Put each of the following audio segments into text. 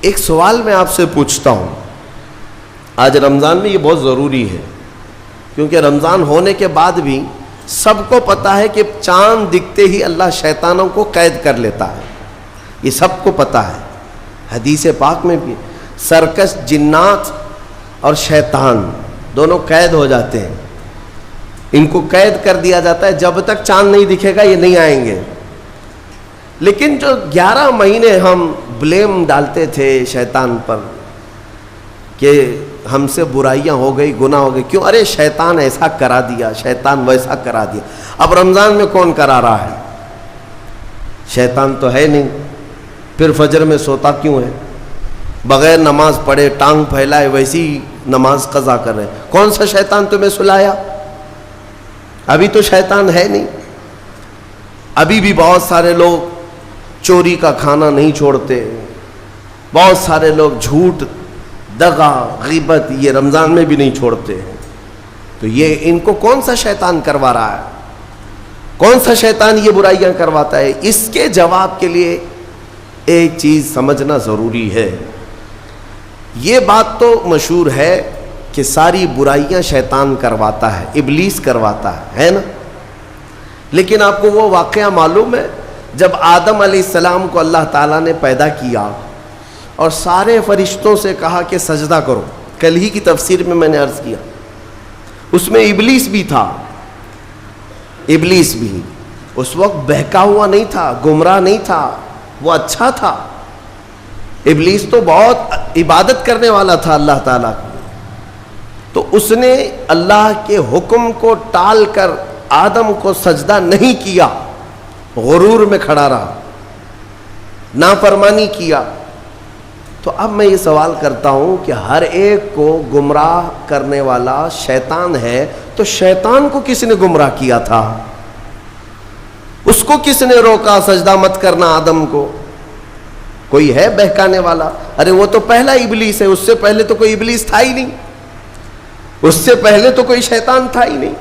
ایک سوال میں آپ سے پوچھتا ہوں، آج رمضان میں یہ بہت ضروری ہے، کیونکہ رمضان ہونے کے بعد بھی سب کو پتہ ہے کہ چاند دکھتے ہی اللہ شیطانوں کو قید کر لیتا ہے، یہ سب کو پتہ ہے۔ حدیث پاک میں بھی سرکش جنات اور شیطان دونوں قید ہو جاتے ہیں، ان کو قید کر دیا جاتا ہے، جب تک چاند نہیں دکھے گا یہ نہیں آئیں گے۔ لیکن جو 11 مہینے ہم بلیم ڈالتے تھے شیطان پر کہ ہم سے برائیاں ہو گئی، گناہ ہو گئی، کیوں؟ ارے شیطان ایسا کرا دیا، شیطان ویسا کرا دیا۔ اب رمضان میں کون کرا رہا ہے؟ شیطان تو ہے نہیں، پھر فجر میں سوتا کیوں ہے؟ بغیر نماز پڑھے ٹانگ پھیلائے ویسی نماز قضا کر رہے ہیں۔ کون سا شیطان تمہیں سلایا؟ ابھی تو شیطان ہے نہیں۔ ابھی بھی بہت سارے لوگ چوری کا کھانا نہیں چھوڑتے، بہت سارے لوگ جھوٹ، دغا، غیبت یہ رمضان میں بھی نہیں چھوڑتے ہیں۔ تو یہ ان کو کون سا شیطان کروا رہا ہے؟ کون سا شیطان یہ برائیاں کرواتا ہے؟ اس کے جواب کے لیے ایک چیز سمجھنا ضروری ہے۔ یہ بات تو مشہور ہے کہ ساری برائیاں شیطان کرواتا ہے، ابلیس کرواتا ہے نا؟ لیکن آپ کو وہ واقعہ معلوم ہے جب آدم علیہ السلام کو اللہ تعالیٰ نے پیدا کیا اور سارے فرشتوں سے کہا کہ سجدہ کرو، کل ہی کی تفسیر میں نے عرض کیا، اس میں ابلیس بھی تھا۔ ابلیس بھی اس وقت بہکا ہوا نہیں تھا، گمراہ نہیں تھا، وہ اچھا تھا۔ ابلیس تو بہت عبادت کرنے والا تھا اللہ تعالیٰ کی، تو اس نے اللہ کے حکم کو ٹال کر آدم کو سجدہ نہیں کیا، غرور میں کھڑا رہا، نافرمانی کیا۔ تو اب میں یہ سوال کرتا ہوں کہ ہر ایک کو گمراہ کرنے والا شیطان ہے، تو شیطان کو کس نے گمراہ کیا تھا؟ اس کو کس نے روکا سجدہ مت کرنا آدم کو؟ کوئی ہے بہکانے والا؟ ارے وہ تو پہلا ابلیس ہے، اس سے پہلے تو کوئی ابلیس تھا ہی نہیں، اس سے پہلے تو کوئی شیطان تھا ہی نہیں۔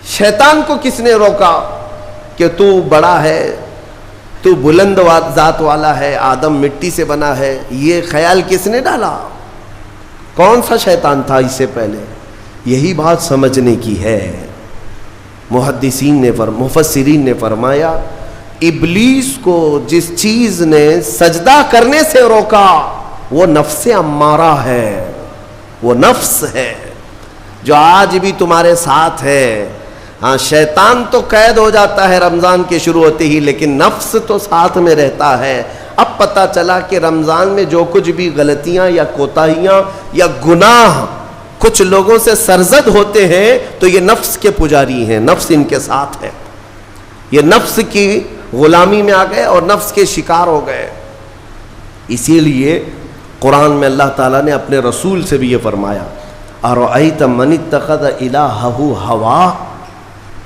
شیطان کو کس نے روکا کہ تو بڑا ہے، تو بلند ذات والا ہے، آدم مٹی سے بنا ہے؟ یہ خیال کس نے ڈالا؟ کون سا شیطان تھا اس سے پہلے؟ یہی بات سمجھنے کی ہے۔ محدثین نے مفسرین نے فرمایا ابلیس کو جس چیز نے سجدہ کرنے سے روکا وہ نفس امارہ ہے، وہ نفس ہے جو آج بھی تمہارے ساتھ ہے۔ ہاں شیطان تو قید ہو جاتا ہے رمضان کے شروع ہوتے ہی، لیکن نفس تو ساتھ میں رہتا ہے۔ اب پتہ چلا کہ رمضان میں جو کچھ بھی غلطیاں یا کوتاہیاں یا گناہ کچھ لوگوں سے سرزد ہوتے ہیں تو یہ نفس کے پجاری ہیں، نفس ان کے ساتھ ہے، یہ نفس کی غلامی میں آ گئے اور نفس کے شکار ہو گئے۔ اسی لیے قرآن میں اللہ تعالیٰ نے اپنے رسول سے بھی یہ فرمایا اَرَأَيْتَ مَنِ اتَّخَذَ إِلَٰهَهُ هَوَاهُ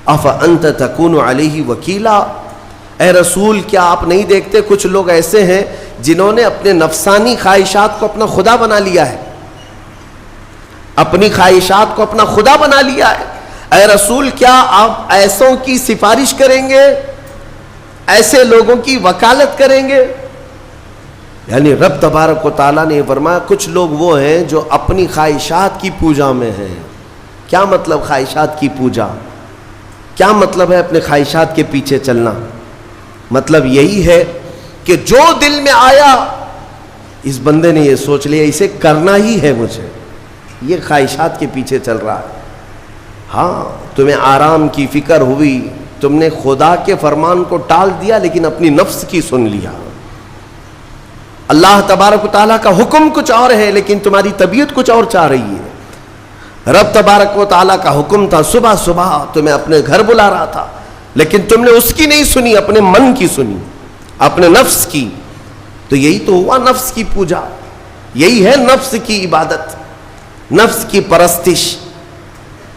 أَفَأَنْتَ تَكُونُ عَلَيْهِ وَكِيلًا۔ اے رسول کیا آپ نہیں دیکھتے کچھ لوگ ایسے ہیں جنہوں نے اپنے نفسانی خواہشات کو اپنا خدا بنا لیا ہے، اپنی خواہشات کو اپنا خدا بنا لیا ہے۔ اے رسول کیا آپ ایسوں کی سفارش کریں گے، ایسے لوگوں کی وکالت کریں گے؟ یعنی رب تبارک و تعالیٰ نے فرمایا کچھ لوگ وہ ہیں جو اپنی خواہشات کی پوجا میں ہیں۔ کیا مطلب خواہشات کی پوجا؟ کیا مطلب ہے اپنے خواہشات کے پیچھے چلنا؟ مطلب یہی ہے کہ جو دل میں آیا اس بندے نے یہ سوچ لیا اسے کرنا ہی ہے مجھے، یہ خواہشات کے پیچھے چل رہا ہے۔ ہاں تمہیں آرام کی فکر ہوئی، تم نے خدا کے فرمان کو ٹال دیا لیکن اپنی نفس کی سن لیا۔ اللہ تبارک و تعالیٰ کا حکم کچھ اور ہے لیکن تمہاری طبیعت کچھ اور چاہ رہی ہے۔ رب تبارک و تعالیٰ کا حکم تھا صبح صبح تمہیں اپنے گھر بلا رہا تھا، لیکن تم نے اس کی نہیں سنی، اپنے من کی سنی، اپنے نفس کی۔ تو یہی تو ہوا نفس کی پوجا، یہی ہے نفس کی عبادت، نفس کی پرستش،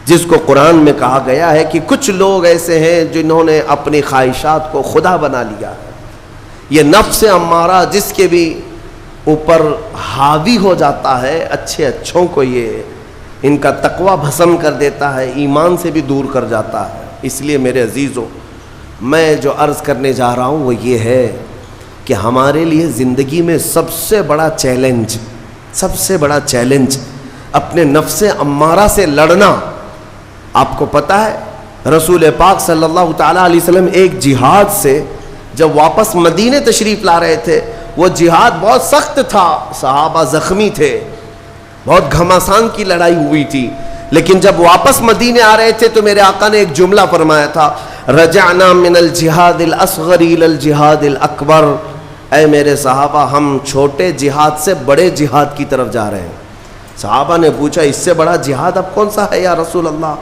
جس کو قرآن میں کہا گیا ہے کہ کچھ لوگ ایسے ہیں جنہوں نے اپنی خواہشات کو خدا بنا لیا ہے۔ یہ نفس امارہ جس کے بھی اوپر حاوی ہو جاتا ہے، اچھے اچھوں کو یہ ان کا تقوی بھسم کر دیتا ہے، ایمان سے بھی دور کر جاتا ہے۔ اس لیے میرے عزیزوں، میں جو عرض کرنے جا رہا ہوں وہ یہ ہے کہ کہ ہمارے لیے زندگی میں سب سے بڑا چیلنج اپنے نفس امارہ سے لڑنا. آپ کو پتہ ہے رسول پاک صلی اللہ تعالیٰ علیہ وسلم ایک جہاد سے جب واپس مدینے تشریف لا رہے تھے, وہ جہاد بہت سخت تھا, صحابہ زخمی تھے, بہت گھماسان کی لڑائی ہوئی تھی, لیکن جب واپس مدینے آ رہے تھے تو میرے آقا نے ایک جملہ فرمایا تھا, رجعنا من الجہاد الاصغر الى الجہاد الاکبر. اے میرے صحابہ, ہم چھوٹے جہاد سے بڑے جہاد کی طرف جا رہے ہیں. صحابہ نے پوچھا اس سے بڑا جہاد اب کون سا ہے یا رسول اللہ؟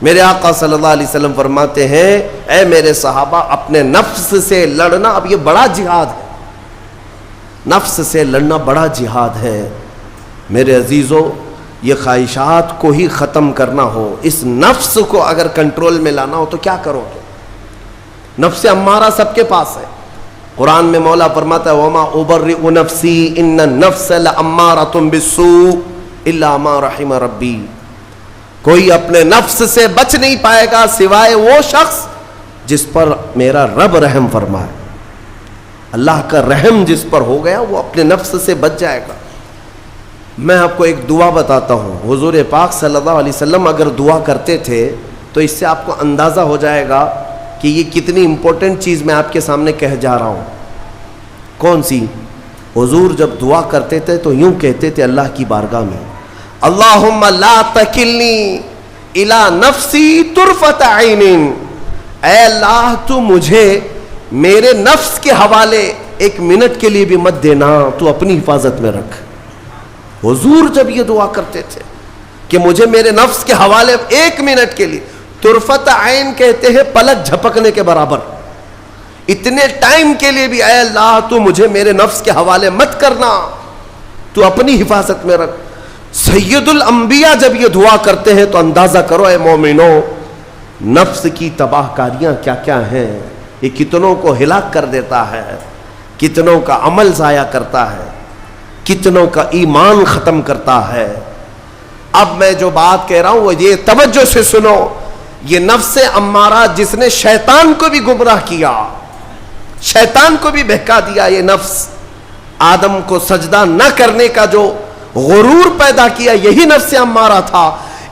میرے آقا صلی اللہ علیہ وسلم فرماتے ہیں, اے میرے صحابہ, اپنے نفس سے لڑنا اب یہ بڑا جہاد ہے. نفس سے لڑنا بڑا جہاد ہے. میرے عزیزو, یہ خواہشات کو ہی ختم کرنا ہو, اس نفس کو اگر کنٹرول میں لانا ہو تو کیا کرو گے؟ نفس امارہ سب کے پاس ہے. قرآن میں مولا فرماتا ہے, وما ابرئ نفسی ان النفس لامارۃ بالسوء الا ما رحم ربی. کوئی اپنے نفس سے بچ نہیں پائے گا سوائے وہ شخص جس پر میرا رب رحم فرمائے. اللہ کا رحم جس پر ہو گیا وہ اپنے نفس سے بچ جائے گا. میں آپ کو ایک دعا بتاتا ہوں. حضور پاک صلی اللہ علیہ وسلم اگر دعا کرتے تھے تو اس سے آپ کو اندازہ ہو جائے گا کہ یہ کتنی امپورٹنٹ چیز میں آپ کے سامنے کہہ جا رہا ہوں. کون سی؟ حضور جب دعا کرتے تھے تو یوں کہتے تھے اللہ کی بارگاہ میں, اللہم لا تکلنی الی نفسی طرفۃ عین. اے اللہ, تو مجھے میرے نفس کے حوالے ایک منٹ کے لیے بھی مت دینا, تو اپنی حفاظت میں رکھ. حضور جب یہ دعا کرتے تھے کہ مجھے میرے نفس کے حوالے ایک منٹ کے لیے, طرفۃ عین کہتے ہیں پلک جھپکنے کے برابر, اتنے ٹائم کے لیے بھی اے اللہ تو مجھے میرے نفس کے حوالے مت کرنا, تو اپنی حفاظت میں رکھ. سید الانبیاء جب یہ دعا کرتے ہیں تو اندازہ کرو اے مومنو, نفس کی تباہ کاریاں کیا کیا ہیں. یہ کتنوں کو ہلاک کر دیتا ہے, کتنوں کا عمل ضائع کرتا ہے, کتنوں کا ایمان ختم کرتا ہے. اب میں جو بات کہہ رہا ہوں وہ یہ توجہ سے سنو. یہ نفس امارہ جس نے شیطان کو بھی گمراہ کیا, شیطان کو بھی بہکا دیا, یہ نفس آدم کو سجدہ نہ کرنے کا جو غرور پیدا کیا, یہی نفس امارہ تھا.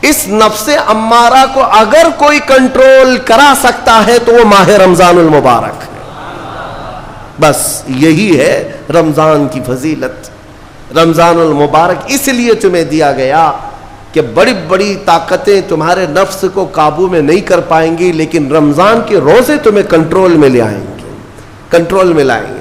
اس نفس امارہ کو اگر کوئی کنٹرول کرا سکتا ہے تو وہ ماہ رمضان المبارک. بس یہی ہے رمضان کی فضیلت. رمضان المبارک اس لیے تمہیں دیا گیا کہ بڑی بڑی طاقتیں تمہارے نفس کو قابو میں نہیں کر پائیں گی, لیکن رمضان کے روزے تمہیں کنٹرول میں لے آئیں گے, کنٹرول میں لائیں گے.